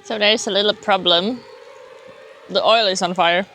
So there is a little problem. The oil is on fire.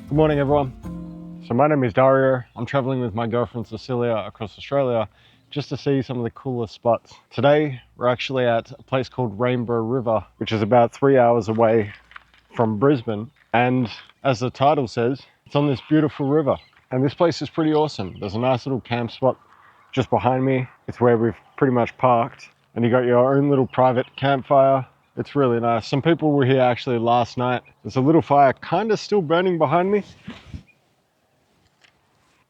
Good morning, everyone. So my name is Dario. I'm traveling with my girlfriend Cecilia across Australia just to see some of the coolest spots. Today we're actually at a place called Rainbow River, which is about 3 hours away from Brisbane, and as the title says, it's on this beautiful river. And this place is pretty awesome. There's a nice little camp spot just behind me. It's where we've pretty much parked, and you got your own little private campfire. It's really nice. Some people were here actually last night. There's a little fire kind of still burning behind me.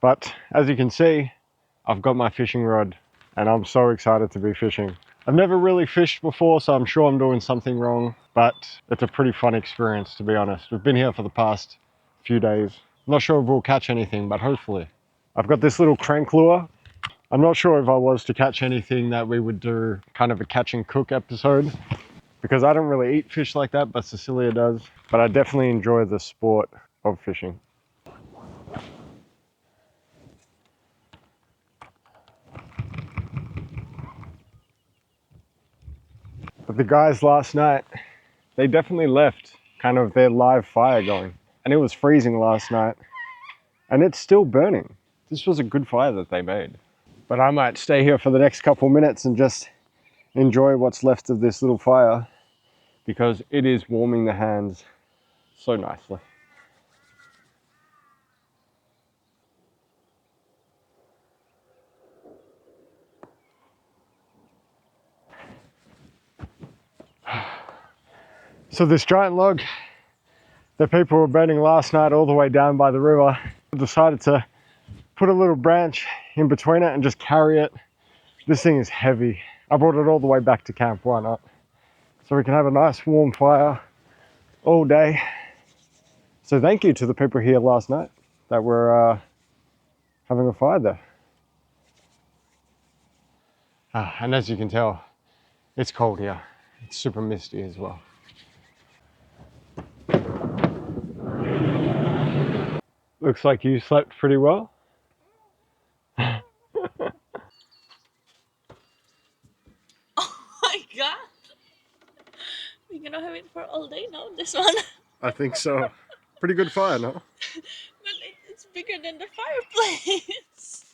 But as you can see, I've got my fishing rod and I'm so excited to be fishing. I've never really fished before, so I'm sure I'm doing something wrong, but it's a pretty fun experience, to be honest. We've been here for the past few days. I'm not sure if we'll catch anything, but hopefully. I've got this little crank lure. I'm not sure if I was to catch anything that we would do kind of a catch and cook episode, because I don't really eat fish like that, but Cecilia does. But I definitely enjoy the sport of fishing. But the guys last night, they definitely left kind of their live fire going. And it was freezing last night, and it's still burning. This was a good fire that they made. But I might stay here for the next couple minutes and just enjoy what's left of this little fire, because it is warming the hands so nicely. So this giant log that people were burning last night all the way down by the river, I decided to put a little branch in between it and just carry it. This thing is heavy. I brought it all the way back to camp, why not? So we can have a nice warm fire all day. So thank you to the people here last night that were having a fire there. And as you can tell, it's cold here. It's super misty as well. Looks like you slept pretty well. Oh my god! We're gonna have it for all day now, this one. I think so. Pretty good fire, no? But it's bigger than the fireplace.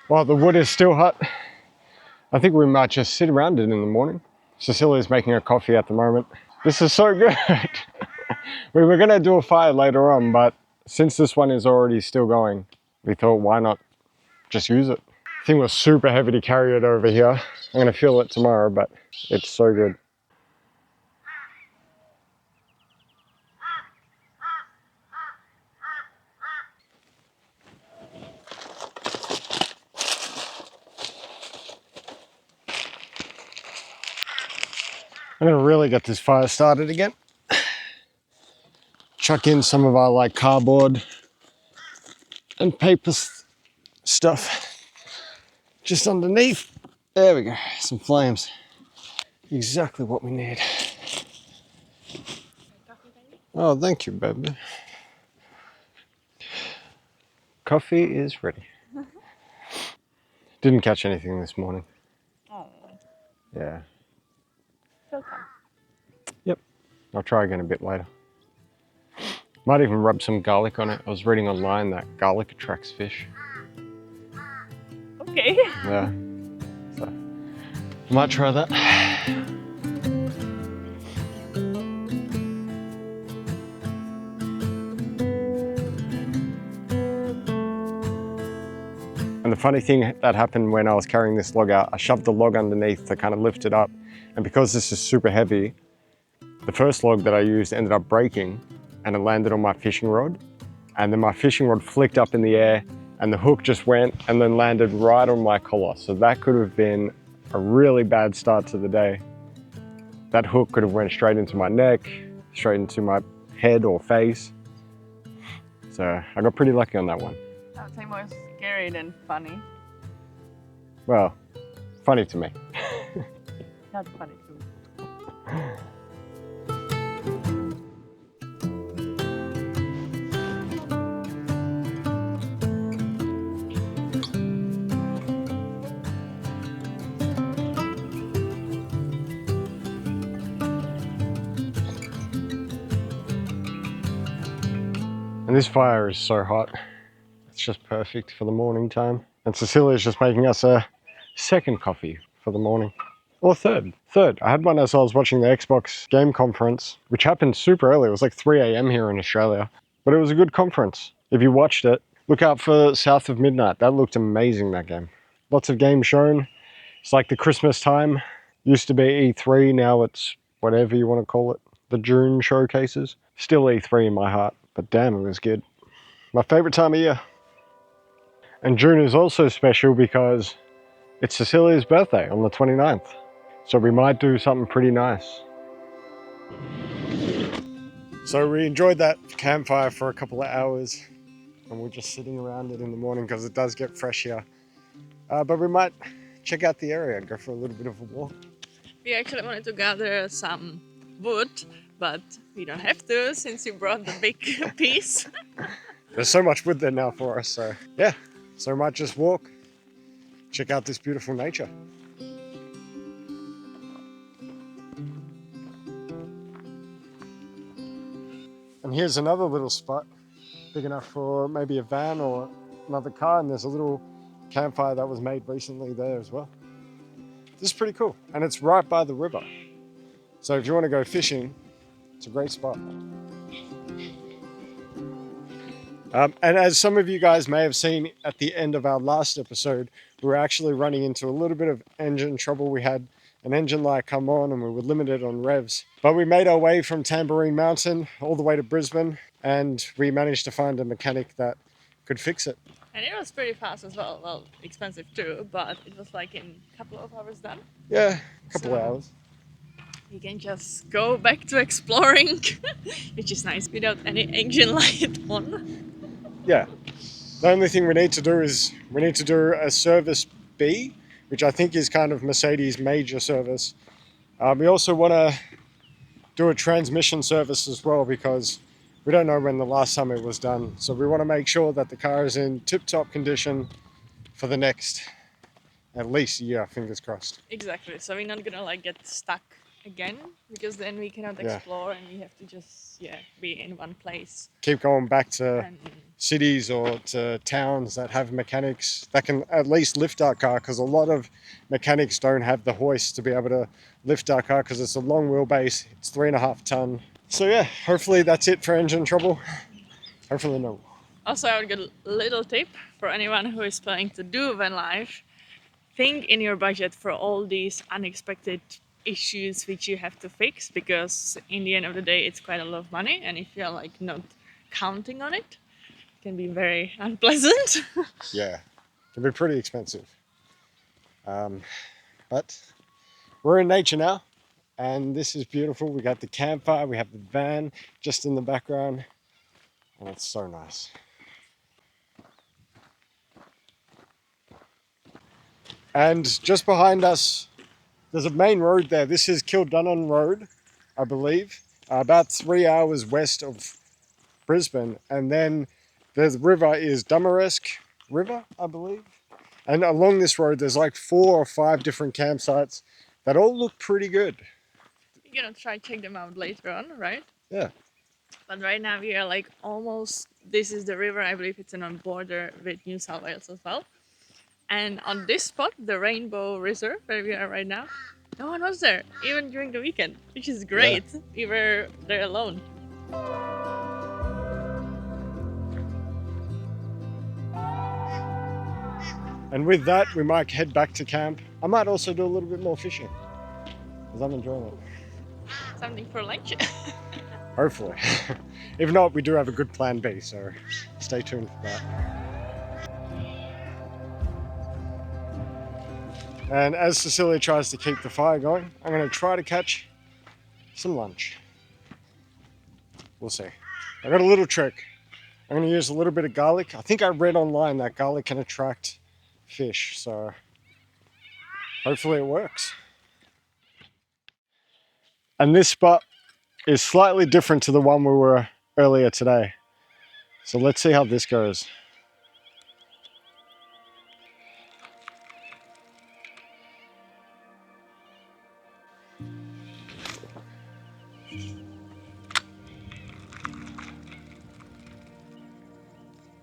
While the wood is still hot, I think we might just sit around it in the morning. Cecilia's making a coffee at the moment. This is so good. We were going to do a fire later on, but since this one is already still going, we thought why not just use it. I think it was super heavy to carry it over here. I'm going to feel it tomorrow, but it's so good. I'm going to really get this fire started again. Chuck in some of our like cardboard and paper stuff just underneath. There we go, some flames. Exactly what we need. Oh, thank you, baby. Coffee is ready. Didn't catch anything this morning. Oh, Yeah. welcome. Yep. I'll try again a bit later. Might even rub some garlic on it. I was reading online that garlic attracts fish. Okay. Yeah. So, might try that. And the funny thing that happened when I was carrying this log out, I shoved the log underneath to kind of lift it up. And because this is super heavy, the first log that I used ended up breaking and it landed on my fishing rod. And then my fishing rod flicked up in the air and the hook just went and then landed right on my collar. So that could have been a really bad start to the day. That hook could have went straight into my neck, straight into my head or face. So I got pretty lucky on that one. I would say more scary than funny. Well, funny to me. Not funny too. And this fire is so hot. It's just perfect for the morning time. And Cecilia's just making us a second coffee for the morning. Or third. I had one as I was watching the Xbox game conference, which happened super early. It was like 3 a.m. here in Australia. But it was a good conference. If you watched it, look out for South of Midnight. That looked amazing, that game. Lots of games shown. It's like the Christmas time. Used to be E3, now it's whatever you want to call it. The June showcases. Still E3 in my heart, but damn, it was good. My favorite time of year. And June is also special because it's Cecilia's birthday on the 29th. So we might do something pretty nice. So we enjoyed that campfire for a couple of hours and we're just sitting around it in the morning because it does get fresh here. But we might check out the area and go for a little bit of a walk. We actually wanted to gather some wood, but we don't have to since you brought the big piece. There's so much wood there now for us, so yeah. So we might just walk, check out this beautiful nature. And here's another little spot, big enough for maybe a van or another car, and there's a little campfire that was made recently there as well. This is pretty cool, and it's right by the river. So if you want to go fishing, it's a great spot. And as some of you guys may have seen at the end of our last episode, we were actually running into a little bit of engine trouble. We had an engine light come on and we were limited on revs. But we made our way from Tamborine Mountain all the way to Brisbane and we managed to find a mechanic that could fix it. And it was pretty fast as well. Well, expensive too, but it was like in a couple of hours done. Yeah, a couple of hours. You can just go back to exploring, which is nice, without any engine light on. Yeah. The only thing we need to do is we need to do a service B, which I think is kind of Mercedes' major service. We also want to do a transmission service as well because we don't know when the last time it was done. So we want to make sure that the car is in tip-top condition for the next at least a year, fingers crossed. Exactly. So we're not gonna like get stuck again because then we cannot explore and we have to just be in one place. Keep going back to And cities or to towns that have mechanics that can at least lift our car, because a lot of mechanics don't have the hoist to be able to lift our car because it's a long wheelbase. It's 3.5 ton. So yeah, hopefully that's it for engine trouble. Hopefully no. Also, I would get a little tip for anyone who is planning to do van life. Think in your budget for all these unexpected issues which you have to fix, because in the end of the day it's quite a lot of money, and if you're like not counting on it, it can be very unpleasant. Yeah, it can be pretty expensive. But we're in nature now, and this is beautiful. We got the campfire, we have the van just in the background, and it's so nice. And just behind us, there's a main road there. This is Kildunnan Road, I believe, about 3 hours west of Brisbane. And then the river is Dummeresk River, I believe. And along this road, there's like 4 or 5 different campsites that all look pretty good. You're gonna try check them out later on, right? Yeah. But right now we are like almost, this is the river, I believe it's on a border with New South Wales as well. And on this spot, the Rainbow Reserve, where we are right now, no one was there, even during the weekend, which is great. Yeah. We were there alone. And with that, we might head back to camp. I might also do a little bit more fishing, because I'm enjoying it. Something for lunch. Hopefully. If not, we do have a good plan B, so stay tuned for that. And as Cecilia tries to keep the fire going, I'm going to try to catch some lunch. We'll see. I got a little trick. I'm going to use a little bit of garlic. I think I read online that garlic can attract fish, so hopefully it works. And this spot is slightly different to the one we were earlier today. So let's see how this goes.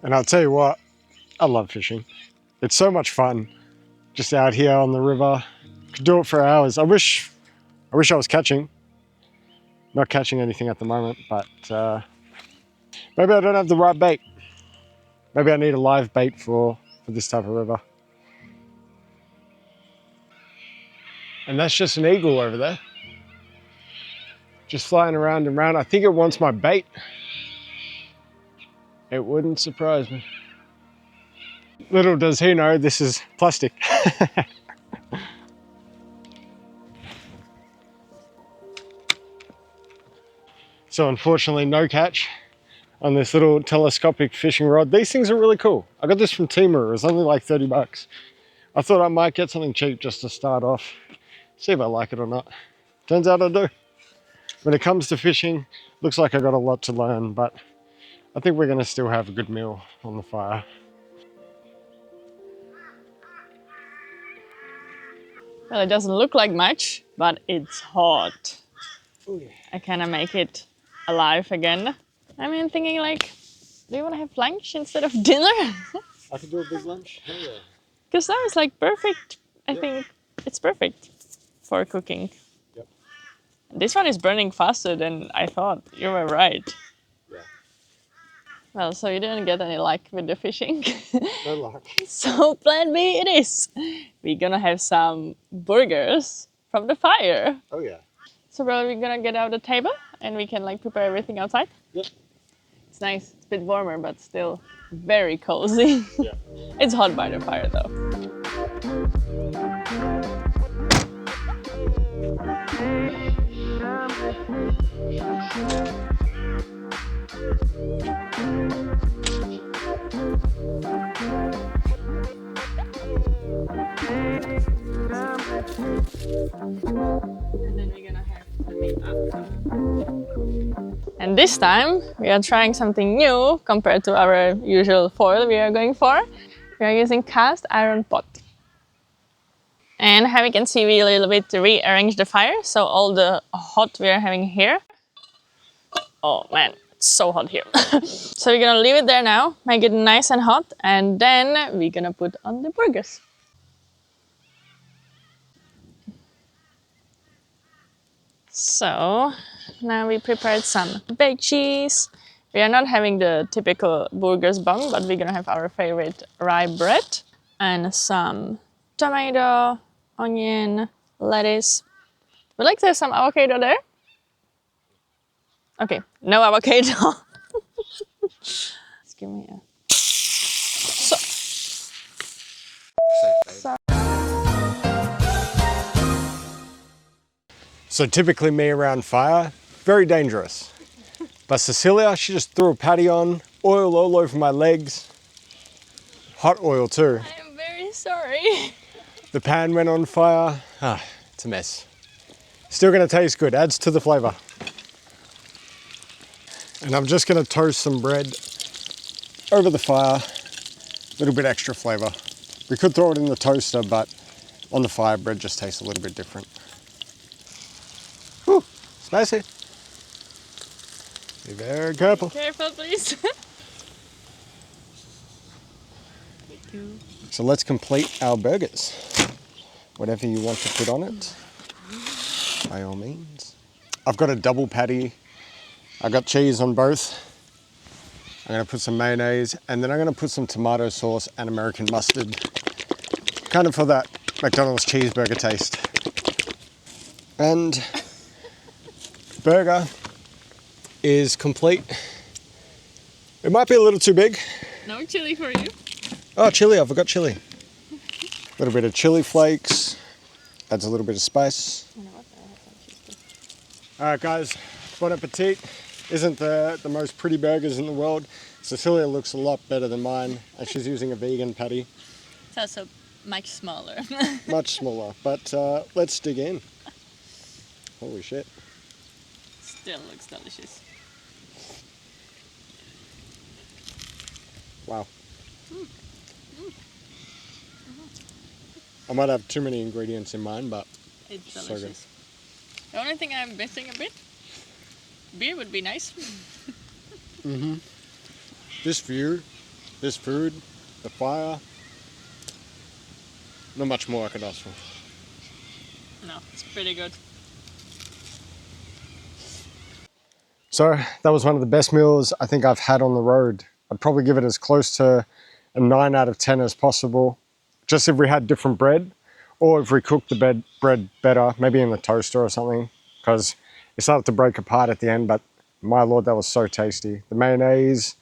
And I'll tell you what, I love fishing. It's so much fun just out here on the river. Could do it for hours. I wish I was catching. Not catching anything at the moment, but maybe I don't have the right bait. Maybe I need a live bait for this type of river. And that's just an eagle over there. Just flying around and around. I think it wants my bait. It wouldn't surprise me. Little does he know, this is plastic. So unfortunately, no catch on this little telescopic fishing rod. These things are really cool. I got this from Temu. It was only like 30 bucks. I thought I might get something cheap just to start off. See if I like it or not. Turns out I do. When it comes to fishing, looks like I got a lot to learn, but I think we're gonna still have a good meal on the fire. Well, it doesn't look like much, but it's hot. Oh yeah. I kind of make it alive again. I mean, thinking like, do you want to have lunch instead of dinner? I could do a big lunch. Hell yeah. Because now it's like perfect. I think it's perfect for cooking. Yep. This one is burning faster than I thought. You were right. Yeah. Well, so you didn't get any luck with the fishing. No luck. So plan B it is. We're gonna have some burgers from the fire. Oh yeah. So bro, we're gonna get out the table and we can like prepare everything outside. Yep. It's nice. It's a bit warmer, but still very cozy. Yeah. It's hot by the fire though. And then we're gonna have the meat after. And this time we are trying something new compared to our usual foil we are going for. We are using cast iron pot. And how you can see, we a little bit rearrange the fire, so all the hot we are having here. Oh man, It's so hot here. So we're gonna leave it there now, make it nice and hot, and then we're gonna put on the burgers. So now we prepared some baked cheese. We are not having the typical burgers bun, but we're gonna have our favorite rye bread and some tomato, onion, lettuce. Would like to have some avocado there? Okay, no avocado. Just give me a... So typically me around fire, very dangerous. But Cecilia, she just threw a patty on, oil all over my legs. Hot oil too. I am very sorry. The pan went on fire. It's a mess. Still gonna taste good, adds to the flavor. And I'm just gonna toast some bread over the fire, a little bit extra flavor. We could throw it in the toaster, but on the fire, bread just tastes a little bit different. Whew, spicy. Be very careful. Careful, please. Thank you. So let's complete our burgers. Whatever you want to put on it, by all means. I've got a double patty. I got cheese on both. I'm gonna put some mayonnaise, and then I'm gonna put some tomato sauce and American mustard, kind of for that McDonald's cheeseburger taste. And burger is complete. It might be a little too big. No chili for you. Oh, chili, I forgot chili. A little bit of chili flakes, adds a little bit of spice. All right, guys, bon appetit. Isn't the most pretty burgers in the world. Cecilia looks a lot better than mine, and she's using a vegan patty. It's also much smaller. Much smaller, but let's dig in. Holy shit. Still looks delicious. Wow. I might have too many ingredients in mine, but It's so delicious. The only thing I'm missing a bit, beer would be nice. Mm-hmm. This view, this food, the fire, not much more I could ask for. No, it's pretty good. So that was one of the best meals I think I've had on the road. I'd probably give it as close to a 9 out of 10 as possible. Just if we had different bread, or if we cooked the bread better, maybe in the toaster or something, because it started to break apart at the end, but my lord, that was so tasty. The mayonnaise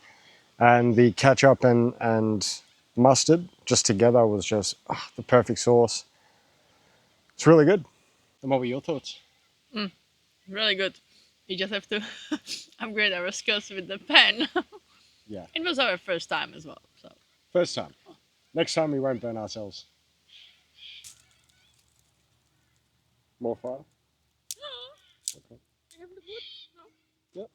and the ketchup and mustard just together was just the perfect sauce. It's really good. And what were your thoughts? Really good. We just have to upgrade our skills with the pen. Yeah. It was our first time as well, so. First time. Next time we won't burn ourselves. More fire? Okay. Yep.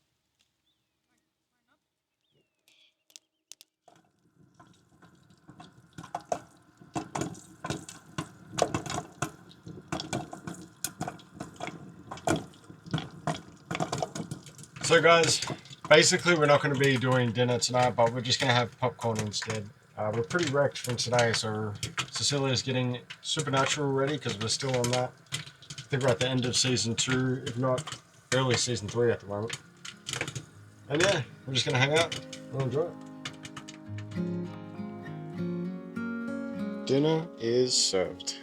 So guys, basically we're not going to be doing dinner tonight, but we're just going to have popcorn instead. We're pretty wrecked from today, so Cecilia's getting Supernatural ready because we're still on that. I think we're at the end of season 2, if not early season 3 at the moment. And yeah, we're just going to hang out and enjoy it. Dinner is served.